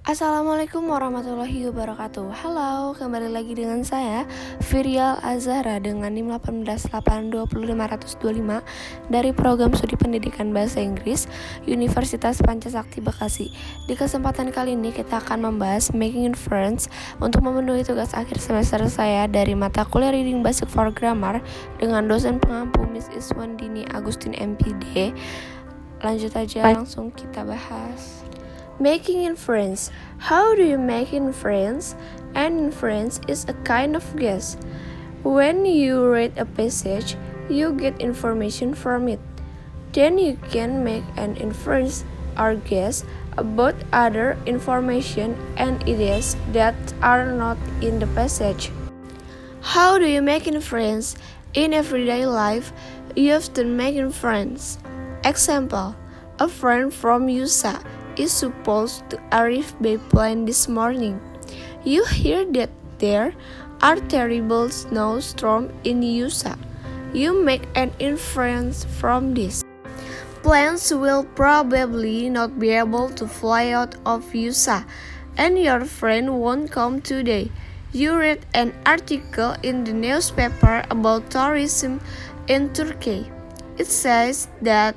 Assalamualaikum warahmatullahi wabarakatuh. Halo, kembali lagi dengan saya Virial Azahra dengan NIM 1882525 dari Program Studi Pendidikan Bahasa Inggris Universitas Pancasakti Bekasi. Di kesempatan kali ini kita akan membahas Making Inference untuk memenuhi tugas akhir semester saya dari mata kuliah Reading Basic for Grammar dengan dosen pengampu Miss Iswandini Agustin MPD. Lanjut aja, langsung kita bahas. Making inference. How do you make inference? An inference is a kind of guess. When you read a passage, you get information from it. Then you can make an inference or guess about other information and ideas that are not in the passage. How do you make inference? In everyday life, you often make inference. Example, a friend from USA is supposed to arrive by plane this morning. You hear that there are terrible snowstorms in USA. You make an inference from this. Planes will probably not be able to fly out of USA, and your friend won't come today. You read an article in the newspaper about tourism in Turkey. It says that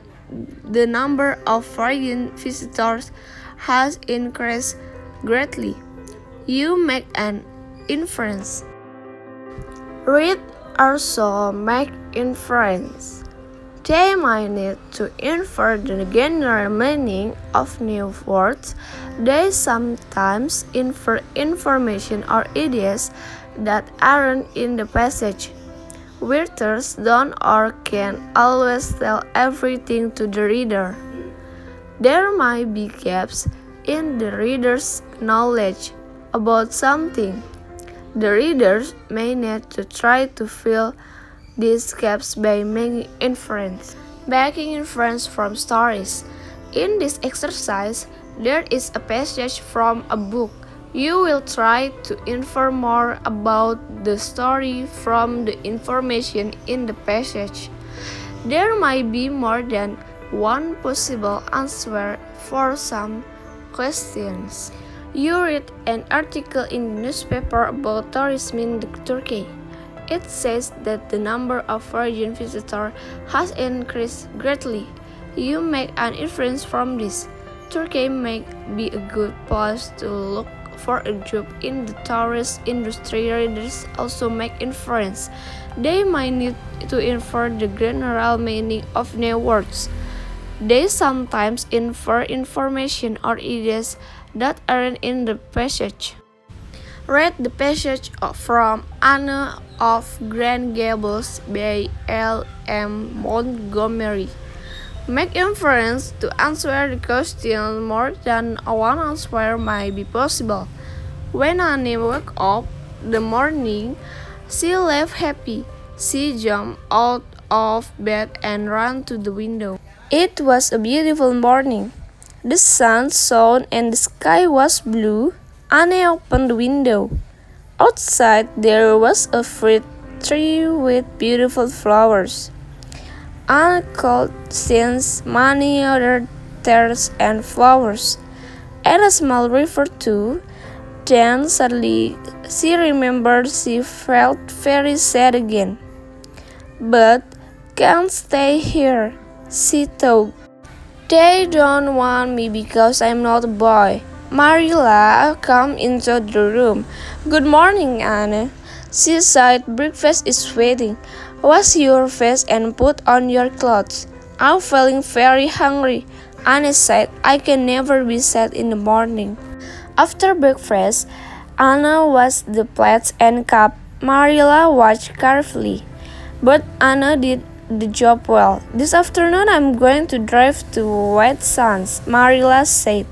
the number of foreign visitors has increased greatly. You make an inference. Read also make inference. They might need to infer the general meaning of new words. They sometimes infer information or ideas that aren't in the passage. Writers don't or can't always tell everything to the reader. There might be gaps in the reader's knowledge about something. The readers may need to try to fill these gaps by making inference. Making inference from stories. In this exercise, there is a passage from a book. You will try to infer more about the story from the information in the passage. There might be more than one possible answer for some questions. You read an article in the newspaper about tourism in Turkey. It says that the number of foreign visitors has increased greatly. You make an inference from this. Turkey may be a good place to look for a job in the tourist industry. Readers also make inference. They might need to infer the general meaning of new words. They sometimes infer information or ideas that aren't in the passage. Read the passage from Anne of Green Gables by L. M. Montgomery. Make inference to answer the question. More than one answer might be possible. When Annie woke up the morning, she left happy. She jumped out of bed and ran to the window. It was a beautiful morning. The sun shone and the sky was blue. Annie opened the window. Outside there was a fruit tree with beautiful flowers. Anne could sense many other trees and flowers, and a small river too. Then suddenly she remembered she felt very sad again. But can't stay here, she thought. They don't want me because I'm not a boy. Marilla came into the room. Good morning, Anne. She said, breakfast is waiting. Wash your face and put on your clothes. I'm feeling very hungry. Anne said, I can never be sad in the morning. After breakfast, Anna washed the plates and cup. Marilla watched carefully. But Anna did the job well. This afternoon I'm going to drive to White Sands, Marilla said.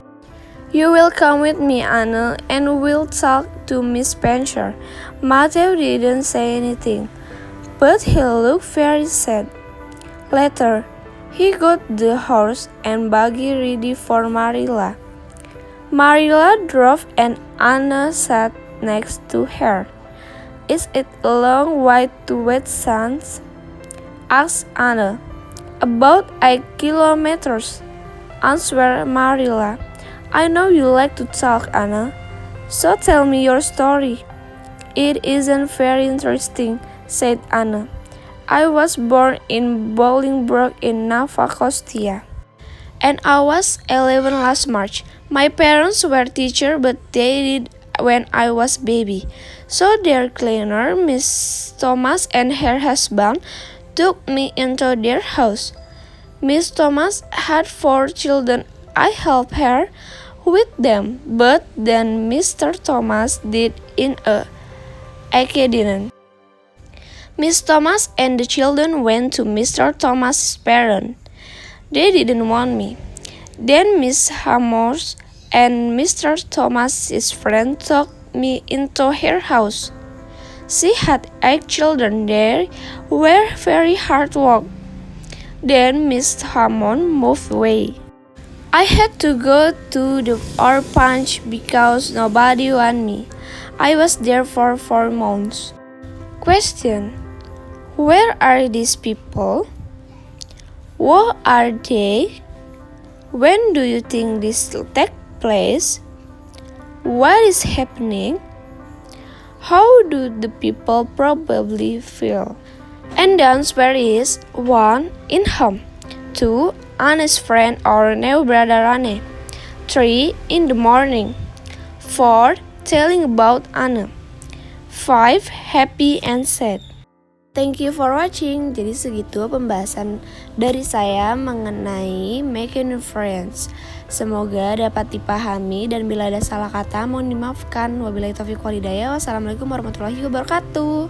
You will come with me, Anna, and we'll talk to Miss Spencer. Matthew didn't say anything, but he looked very sad. Later, he got the horse and buggy ready for Marilla. Marilla drove and Anna sat next to her. Is it a long way to White Sands? Asked Anna. About 8 kilometers, answered Marilla. I know you like to talk, Anna. So tell me your story. It isn't very interesting, said Anna. I was born in Bolingbroke in Nova Scotia, and I was 11 last March. My parents were teachers, but they died when I was baby. So their cleaner, Miss Thomas, and her husband took me into their house. Miss Thomas had 4 children. I helped her with them, but then Mr. Thomas did in a accident. Miss Thomas and the children went to Mr. Thomas's parents. They didn't want me. Then Miss Hammers and Mr. Thomas's friend took me into her house. She had 8 children there, were very hard work. Then Miss Hammond moved away. I had to go to the orphanage because nobody wanted me. I was there for 4 months. Question: where are these people? Who are they? When do you think this will take place? What is happening? How do the people probably feel? And the answer is 1. In home. 2. Anna's friend or new brother Anne. 3. In the morning. 4. Telling about Anna. 5. Happy and sad. Thank you for watching. Jadi segitu pembahasan dari saya mengenai making friends. Semoga dapat dipahami dan bila ada salah kata mohon dimaafkan. Wabillahi taufiq wal hidayah. Wassalamualaikum warahmatullahi wabarakatuh.